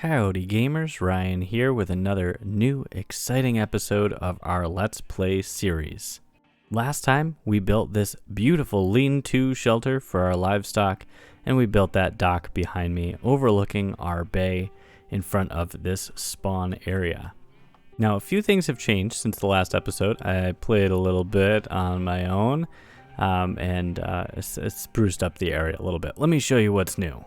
Howdy gamers, Ryan here with another new exciting episode of our Let's Play series. Last time we built this beautiful lean-to shelter for our livestock, and we built that dock behind me overlooking our bay in front of this spawn area. Now a few things have changed since the last episode. I played a little bit on my own and it's spruced up the area a little bit. Let me show you what's new.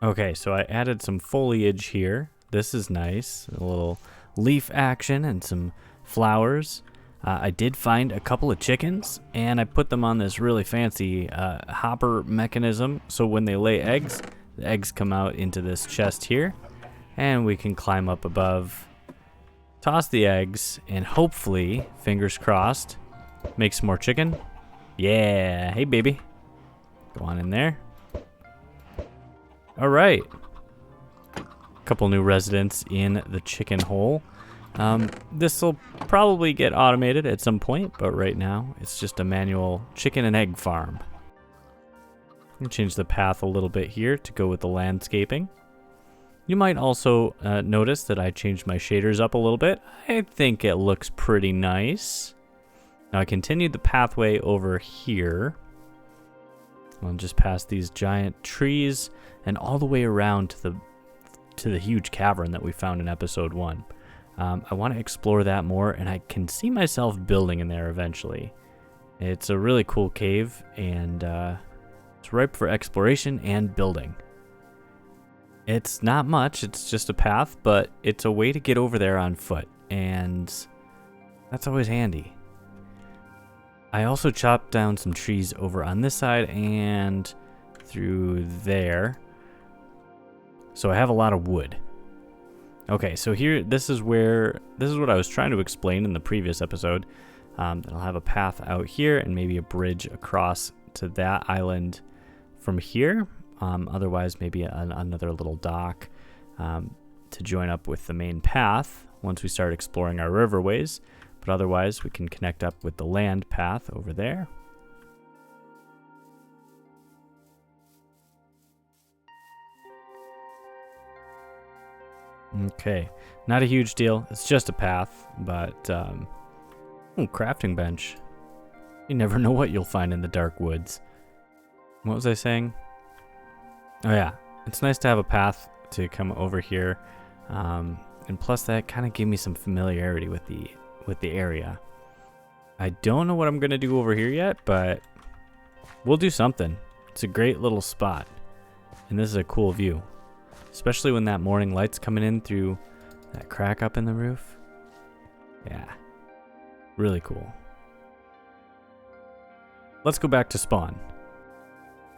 Okay, so I added some foliage here. This is nice. A little leaf action and some flowers. I did find a couple of chickens, and I put them on this really fancy hopper mechanism. So when they lay eggs, the eggs come out into this chest here, and we can climb up above, toss the eggs, and hopefully, fingers crossed, make some more chicken. Yeah, hey baby. Go on in there. All right, couple new residents in the chicken hole. This will probably get automated at some point, but right now it's just a manual chicken and egg farm. I'm gonna change the path a little bit here to go with the landscaping. You might also notice that I changed my shaders up a little bit. I think it looks pretty nice. Now I continued the pathway over here. I'll just past these giant trees and all the way around to the huge cavern that we found in episode 1. I want to explore that more, and I can see myself building in there eventually. It's a really cool cave, and it's ripe for exploration and building. It's not much, it's just a path, but it's a way to get over there on foot, and that's always handy. I also chopped down some trees over on this side and through there. So I have a lot of wood. Okay, so here, this is what I was trying to explain in the previous episode. I'll have a path out here and maybe a bridge across to that island from here. Otherwise, maybe another little dock to join up with the main path once we start exploring our riverways. But otherwise, we can connect up with the land path over there. Okay, not a huge deal. It's just a path, but crafting bench. You never know what you'll find in the dark woods. What was I saying? Oh yeah, it's nice to have a path to come over here, and plus that kind of gave me some familiarity with the area. I don't know what I'm gonna do over here yet, but we'll do something. It's a great little spot, and this is a cool view. Especially when that morning light's coming in through that crack up in the roof. Yeah, really cool. Let's go back to spawn.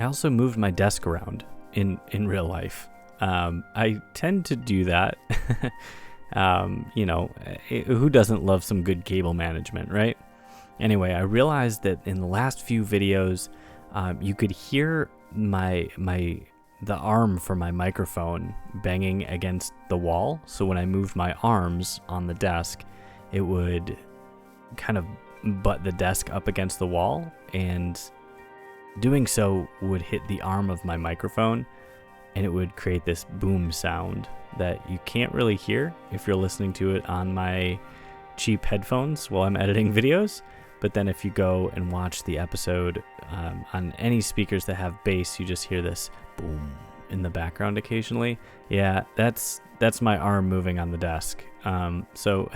I also moved my desk around in real life. I tend to do that. You know, who doesn't love some good cable management, right? Anyway, I realized that in the last few videos, you could hear the arm for my microphone banging against the wall. So when I moved my arms on the desk, it would kind of butt the desk up against the wall, and doing so would hit the arm of my microphone, and it would create this boom sound that you can't really hear if you're listening to it on my cheap headphones while I'm editing videos. But then if you go and watch the episode on any speakers that have bass, you just hear this boom in the background occasionally. Yeah, that's my arm moving on the desk. So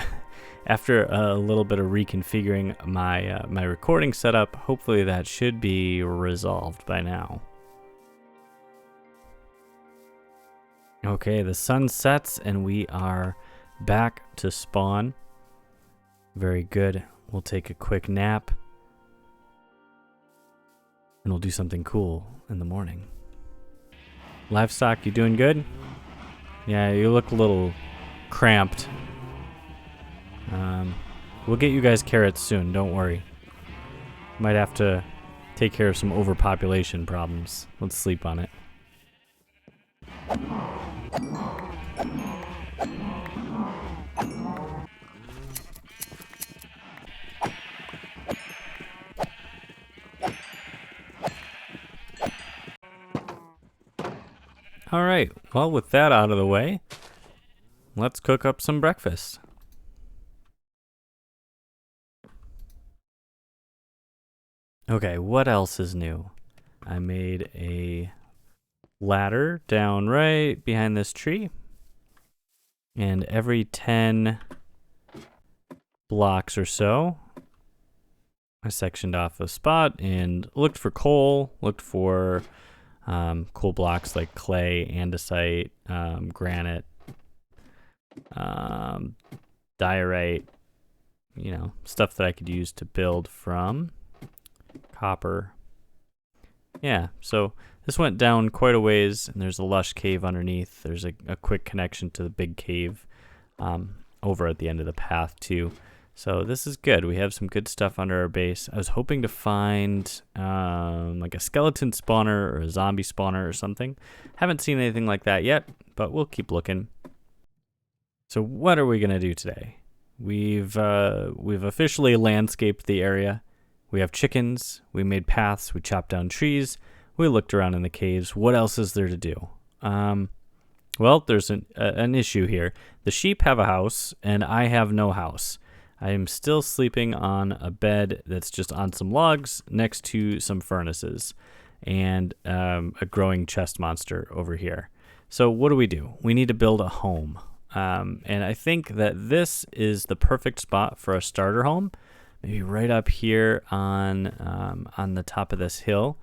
after a little bit of reconfiguring my recording setup, hopefully that should be resolved by now. Okay, the sun sets and we are back to spawn. Very good. We'll take a quick nap, and we'll do something cool in the morning. Livestock, you doing good? Yeah, you look a little cramped. We'll get you guys carrots soon, don't worry. Might have to take care of some overpopulation problems. Let's sleep on it. All right, well, with that out of the way, let's cook up some breakfast. Okay, what else is new? I made a ladder down right behind this tree. And every 10 blocks or so, I sectioned off a spot and looked for coal, looked for coal blocks like clay, andesite, granite, diorite, you know, stuff that I could use to build from. Copper. Yeah, so this went down quite a ways, and there's a lush cave underneath. There's a quick connection to the big cave over at the end of the path, too. So this is good. We have some good stuff under our base. I was hoping to find like a skeleton spawner or a zombie spawner or something. Haven't seen anything like that yet, but we'll keep looking. So what are we going to do today? We've officially landscaped the area. We have chickens, we made paths, we chopped down trees, we looked around in the caves. What else is there to do? Well, there's an issue here. The sheep have a house, and I have no house. I am still sleeping on a bed that's just on some logs next to some furnaces and a growing chest monster over here. So what do? We need to build a home. And I think that this is the perfect spot for a starter home. Maybe right up here on the top of this hill,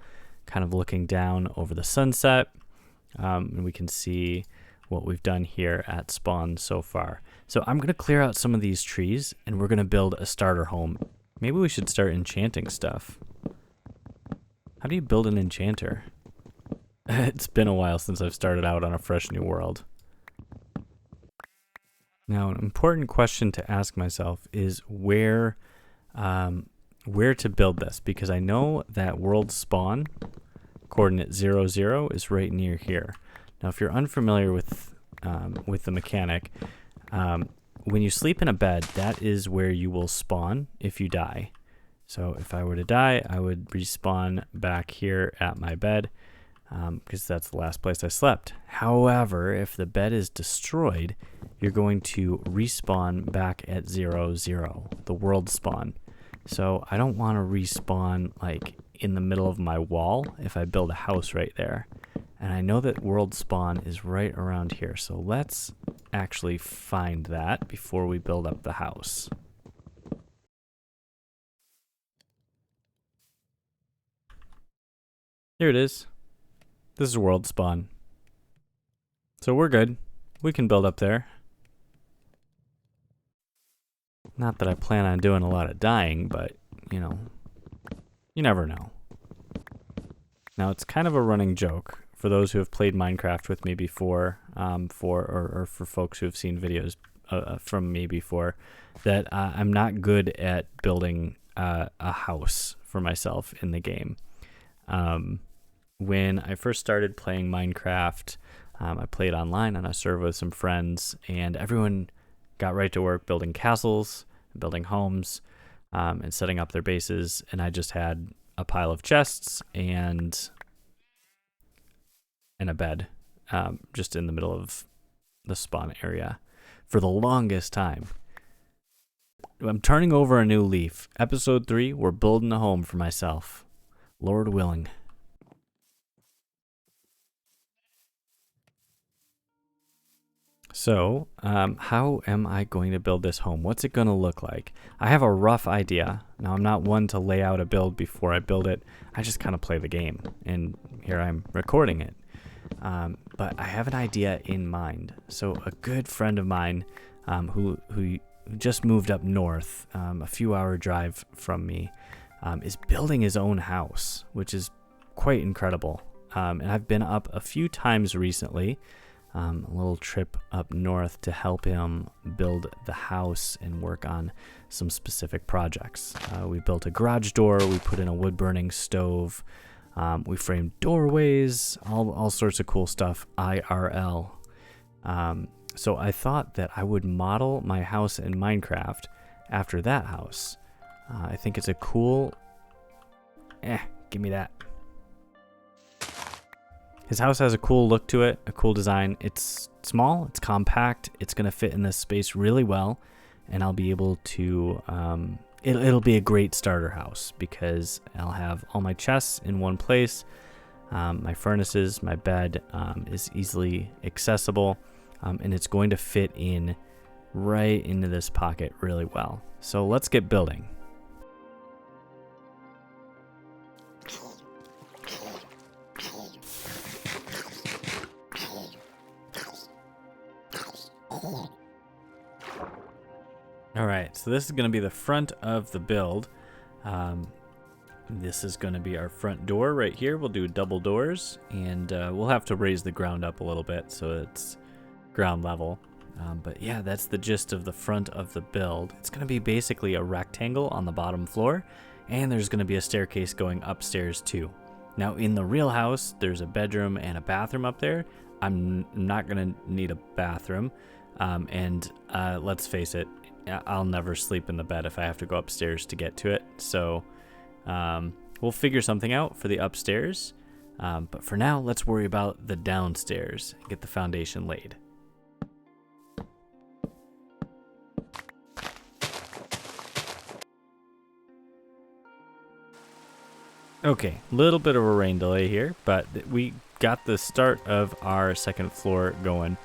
kind of looking down over the sunset. And we can see what we've done here at spawn so far. So I'm going to clear out some of these trees, and we're going to build a starter home. Maybe we should start enchanting stuff. How do you build an enchanter? It's been a while since I've started out on a fresh new world. Now, an important question to ask myself is where to build this, because I know that world spawn coordinate 0, 0 is right near here. Now, if you're unfamiliar with the mechanic, when you sleep in a bed, that is where you will spawn if you die. So if I were to die, I would respawn back here at my bed, because that's the last place I slept. However, if the bed is destroyed, you're going to respawn back at 0, 0, the world spawn. So I don't want to respawn like in the middle of my wall if I build a house right there. And I know that world spawn is right around here. So let's actually find that before we build up the house. Here it is. This is world spawn. So we're good. We can build up there. Not that I plan on doing a lot of dying, but, you know, you never know. Now, it's kind of a running joke for those who have played Minecraft with me before, for folks who have seen videos from me before, that I'm not good at building a house for myself in the game. When I first started playing Minecraft, I played online on a server with some friends, and everyone got right to work building castles, building homes, and setting up their bases, and I just had a pile of chests and a bed just in the middle of the spawn area for the longest time. I'm turning over a new leaf. Episode 3, we're building a home for myself. Lord willing. So, how am I going to build this home? What's it going to look like? I have a rough idea. Now, I'm not one to lay out a build before I build it. I just kind of play the game, and here I'm recording it. But I have an idea in mind. So, a good friend of mine who just moved up north, a few-hour drive from me, is building his own house, which is quite incredible. And I've been up a few times recently. A little trip up north to help him build the house and work on some specific projects. We built a garage door, we put in a wood-burning stove, we framed doorways, all sorts of cool stuff, IRL. So I thought that I would model my house in Minecraft after that house. I think it's a cool... give me that. His house has a cool look to it, a cool design. It's small, it's compact, it's going to fit in this space really well, and I'll be able to, it'll be a great starter house because I'll have all my chests in one place, my furnaces, my bed is easily accessible, and it's going to fit in right into this pocket really well. So let's get building. Alright, so this is going to be the front of the build. This is going to be our front door right here. We'll do double doors, and we'll have to raise the ground up a little bit so it's ground level. But yeah, that's the gist of the front of the build. It's going to be basically a rectangle on the bottom floor, and there's going to be a staircase going upstairs too. Now in the real house, there's a bedroom and a bathroom up there. I'm not going to need a bathroom, and let's face it, I'll never sleep in the bed if I have to go upstairs to get to it. So we'll figure something out for the upstairs. But for now, let's worry about the downstairs and get the foundation laid. Okay, a little bit of a rain delay here, but we got the start of our second floor going.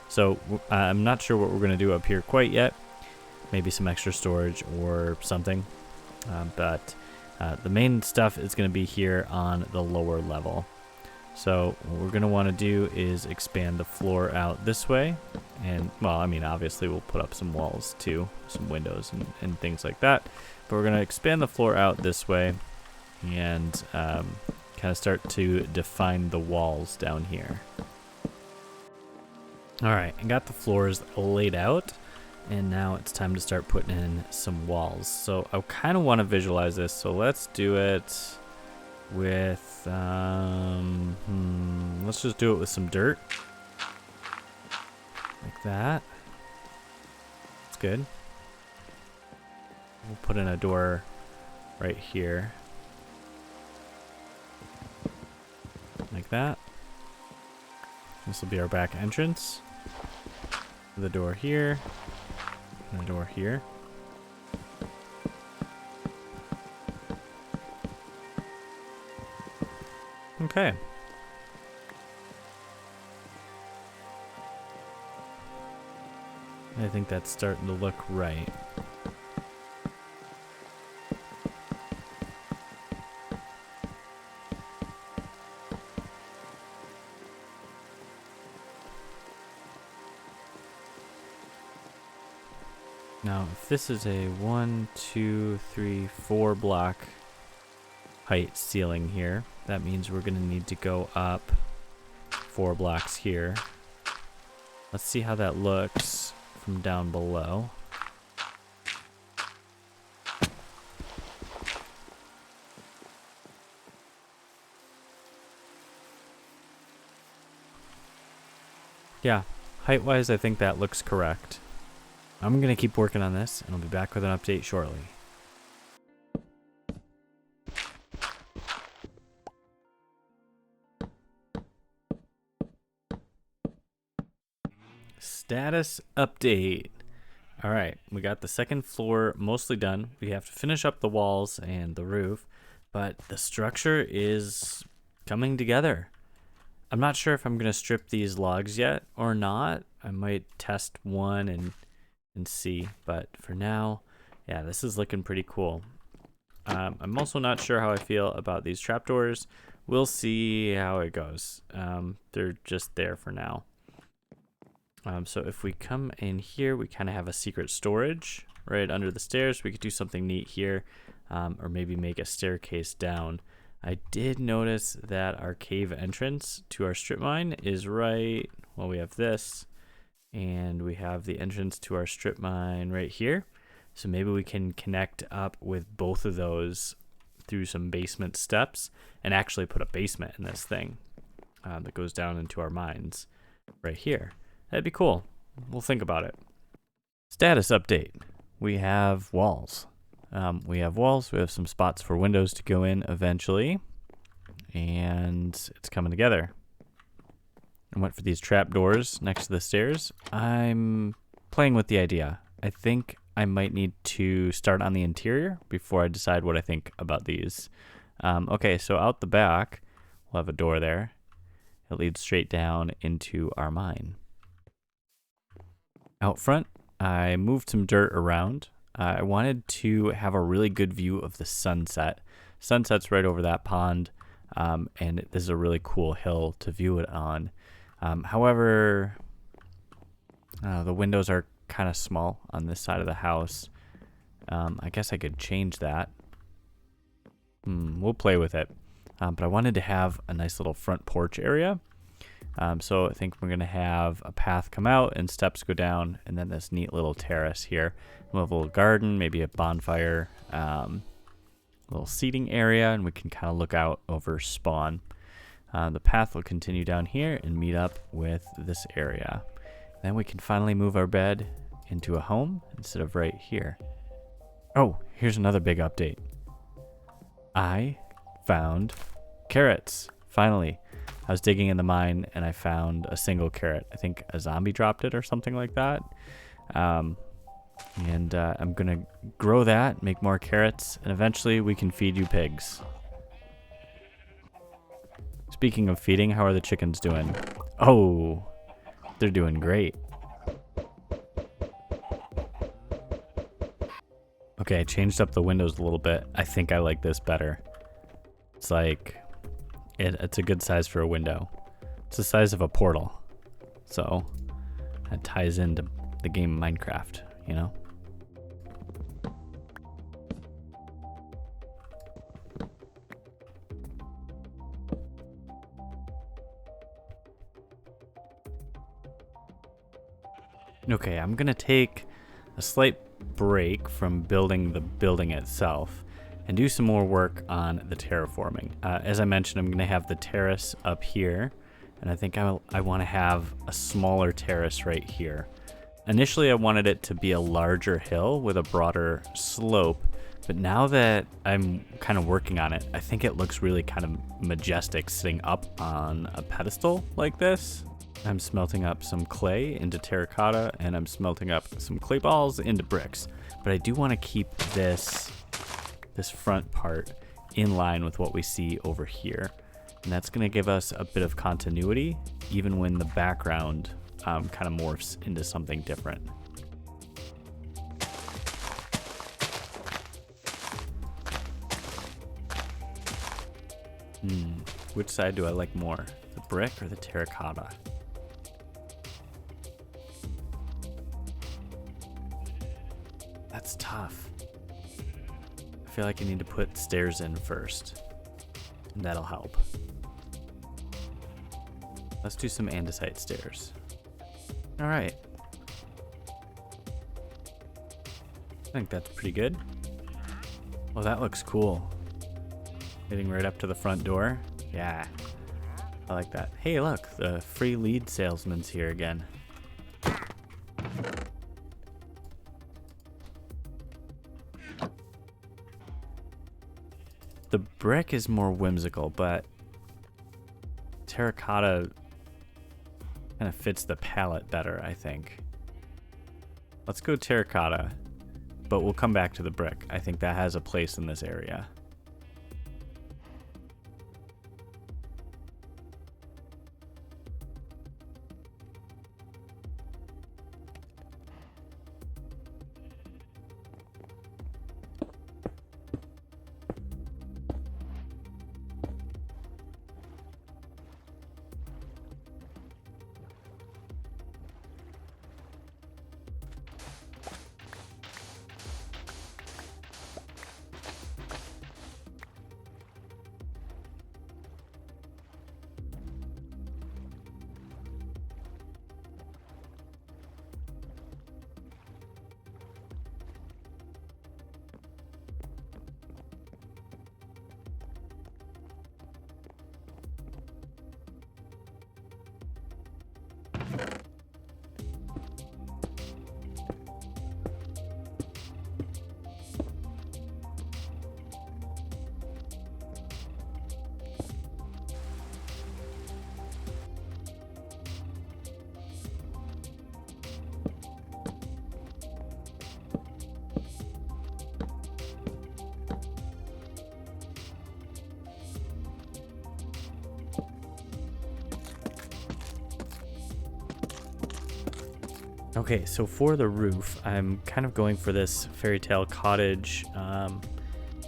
So I'm not sure what we're going to do up here quite yet. Maybe some extra storage or something. But the main stuff is going to be here on the lower level. So what we're going to want to do is expand the floor out this way. And, well, I mean, obviously we'll put up some walls too, some windows and things like that. But we're going to expand the floor out this way and kind of start to define the walls down here. All right, I got the floors laid out. And now it's time to start putting in some walls. So I kind of want to visualize this. So let's do it with, let's just do it with some dirt. Like that. That's good. We'll put in a door right here. Like that. This will be our back entrance. The door here. The door here. Okay. I think that's starting to look right. Now, if this is a 1, 2, 3, 4 block height ceiling here, that means we're going to need to go up 4 blocks here. Let's see how that looks from down below. Yeah, height-wise, I think that looks correct. I'm going to keep working on this, and I'll be back with an update shortly. Status update. All right, we got the second floor mostly done. We have to finish up the walls and the roof, but the structure is coming together. I'm not sure if I'm going to strip these logs yet or not. I might test one and see, but for now, yeah, this is looking pretty cool. I'm also not sure how I feel about these trapdoors. We'll see how it goes. They're just there for now. So if we come in here, we kind of have a secret storage right under the stairs. We could do something neat here, or maybe make a staircase down. I did notice that our cave entrance to our strip mine is right, well, we have this, and we have the entrance to our strip mine right here. So maybe we can connect up with both of those through some basement steps and actually put a basement in this thing that goes down into our mines right here. That'd be cool. We'll think about it. Status update. We have walls. We have some spots for windows to go in eventually, and it's coming together. and went for these trap doors next to the stairs. I'm playing with the idea. I think I might need to start on the interior before I decide what I think about these. Okay, so out the back, we'll have a door there. It leads straight down into our mine. Out front, I moved some dirt around. I wanted to have a really good view of the sunset. Sunset's right over that pond, and this is a really cool hill to view it on. However, the windows are kind of small on this side of the house. I guess I could change that. We'll play with it. But I wanted to have a nice little front porch area. So I think we're going to have a path come out and steps go down, and then this neat little terrace here. We'll have a little garden, maybe a bonfire, a little seating area, and we can kind of look out over spawn. The path will continue down here and meet up with this area. Then we can finally move our bed into a home instead of right here. Oh, here's another big update. I found carrots, finally. I was digging in the mine and I found a single carrot. I think a zombie dropped it or something like that. I'm gonna grow that, make more carrots, and eventually we can feed you pigs. Speaking of feeding, how are the chickens doing? Oh, they're doing great. Okay, I changed up the windows a little bit. I think I like this better. It's like, it's a good size for a window. It's the size of a portal. So, that ties into the game Minecraft, you know? Okay, I'm gonna take a slight break from building the building itself and do some more work on the terraforming. As I mentioned, I'm gonna have the terrace up here, and I think I wanna have a smaller terrace right here. Initially, I wanted it to be a larger hill with a broader slope, but now that I'm kind of working on it, I think it looks really kind of majestic sitting up on a pedestal like this. I'm smelting up some clay into terracotta, and I'm smelting up some clay balls into bricks. But I do want to keep this front part in line with what we see over here. And that's going to give us a bit of continuity, even when the background kind of morphs into something different. Which side do I like more? The brick or the terracotta? That's tough. I feel like I need to put stairs in first, and that'll help. Let's do some andesite stairs. All right. I think that's pretty good. Oh, that looks cool. Getting right up to the front door. Yeah, I like that. Hey, look, the free lead salesman's here again. The brick is more whimsical, but terracotta kind of fits the palette better, I think. Let's go terracotta, but we'll come back to the brick. I think that has a place in this area. Okay, so for the roof, I'm kind of going for this fairy tale cottage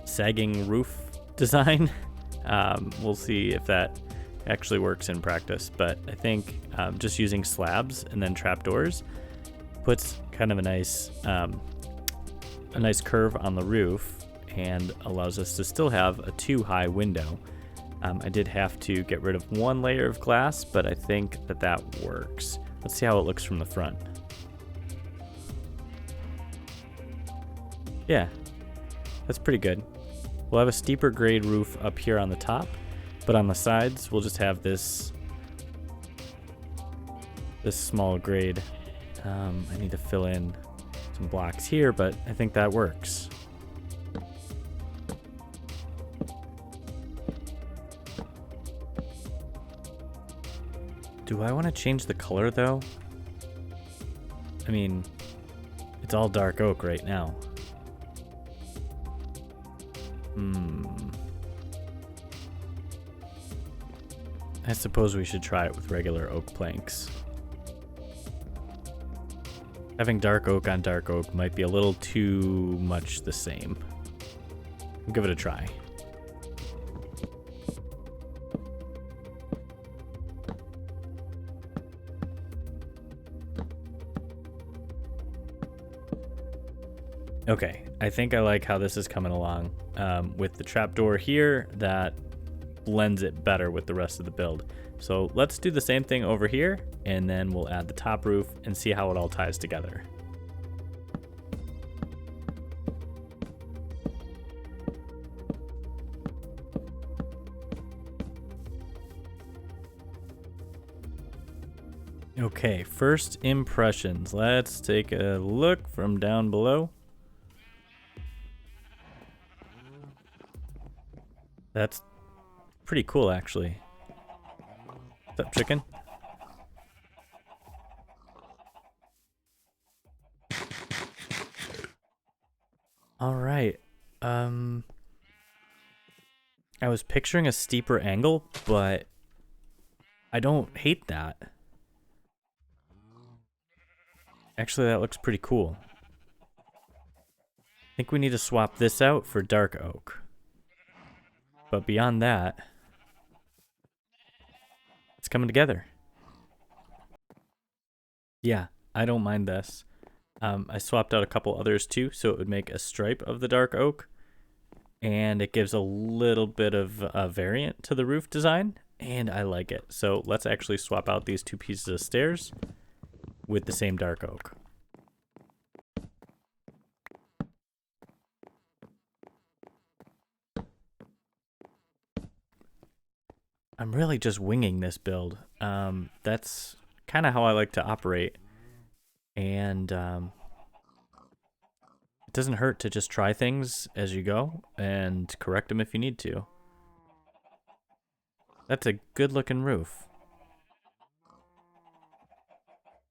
sagging roof design. We'll see if that actually works in practice, but I think just using slabs and then trapdoors puts kind of a nice curve on the roof and allows us to still have a too high window. I did have to get rid of one layer of glass, but I think that works. Let's see how it looks from the front. Yeah, that's pretty good. We'll have a steeper grade roof up here on the top, but on the sides we'll just have this small grade. I need to fill in some blocks here, but I think that works. Do I want to change the color though? I mean, it's all dark oak right now. I suppose we should try it with regular oak planks. Having dark oak on dark oak might be a little too much the same. We'll give it a try. Okay, I think I like how this is coming along. With the trapdoor here, that blends it better with the rest of the build. So let's do the same thing over here, and then we'll add the top roof and see how it all ties together. Okay, first impressions. Let's take a look from down below. That's pretty cool, actually. What's up, chicken? All right. I was picturing a steeper angle, but I don't hate that. Actually, that looks pretty cool. I think we need to swap this out for dark oak. But beyond that, it's coming together. Yeah, I don't mind this. I swapped out a couple others too, so it would make a stripe of the dark oak. And it gives a little bit of a variant to the roof design, and I like it. So let's actually swap out these two pieces of stairs with the same dark oak. I'm really just winging this build. That's kind of how I like to operate. And it doesn't hurt to just try things as you go and correct them if you need to. That's a good looking roof.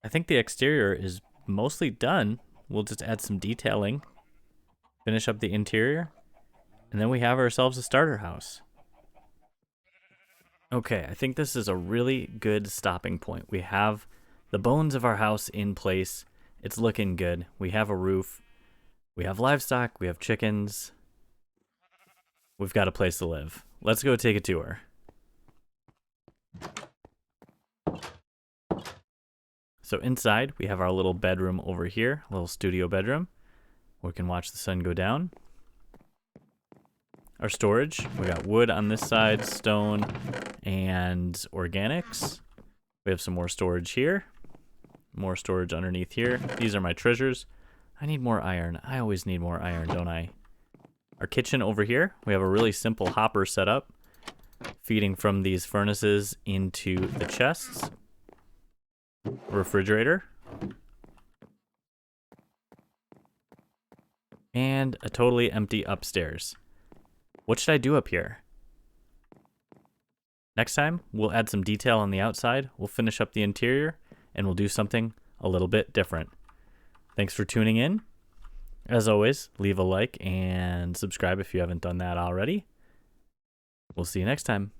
I think the exterior is mostly done. We'll just add some detailing, finish up the interior, and then we have ourselves a starter house. Okay, I think this is a really good stopping point. We have the bones of our house in place. It's looking good. We have a roof. We have livestock. We have chickens. We've got a place to live. Let's go take a tour. So inside, we have our little bedroom over here, a little studio bedroom, where we can watch the sun go down. Our storage, we got wood on this side, stone, and organics. We have some more storage here. More storage underneath here. These are my treasures. I need more iron. I always need more iron, don't I? Our kitchen over here, we have a really simple hopper set up, feeding from these furnaces into the chests. Refrigerator. And a totally empty upstairs. What should I do up here? Next time, we'll add some detail on the outside, we'll finish up the interior, and we'll do something a little bit different. Thanks for tuning in. As always, leave a like and subscribe if you haven't done that already. We'll see you next time.